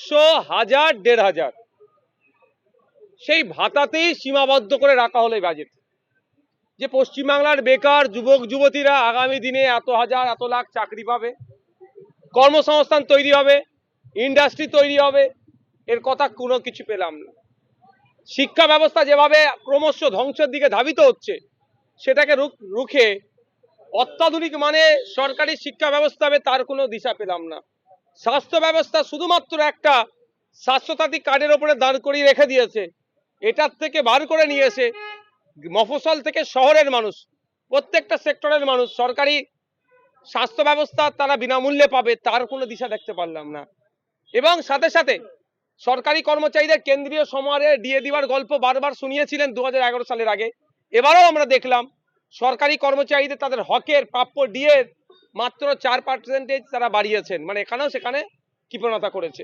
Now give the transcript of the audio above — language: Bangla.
500, 1000, 1500 সেই ভাতাতেই সীমাবদ্ধ করে রাখা হলো এই বাজেট। যে পশ্চিমবাংলার বেকার যুবক যুবতীরা আগামী দিনে এত হাজার এত লাখ চাকরি পাবে, কর্মসংস্থান তৈরি হবে, ইন্ডাস্ট্রি তৈরি হবে, এর কথা কোনো কিছু পেলাম না। শিক্ষা ব্যবস্থা যেভাবে ক্রমশ ধ্বংসের দিকে ধাবিত হচ্ছে, সেটাকে রুখে অত্যাধুনিক মানে সরকারি শিক্ষা ব্যবস্থা হবে, তার কোনো দিশা পেলাম না। স্বাস্থ্য ব্যবস্থা শুধুমাত্র একটা স্বাস্থ্যসাথী কার্ডের ওপরে দাঁড় করিয়ে রেখে দিয়েছে। এটার থেকে বার করে নিয়ে এসে মফস্বল থেকে শহরের মানুষ, প্রত্যেকটা সেক্টরের মানুষ সরকারি স্বাস্থ্য ব্যবস্থা তারা বিনামূল্যে পাবে, তার কোনো দিশা দেখতে পারলাম না। এবং সাথে সাথে সরকারি কর্মচারীদের কেন্দ্রীয় সমারোহে ডিএ দেওয়ার গল্প বারবার শুনিয়েছিলেন 2011 সালের আগে। এবারও আমরা দেখলাম সরকারি কর্মচারীদের তাদের হকের প্রাপ্য ডিএ মাত্র 4% তারা বাড়িয়েছেন, মানে এখানেও সেখানে কৃপণতা করেছে।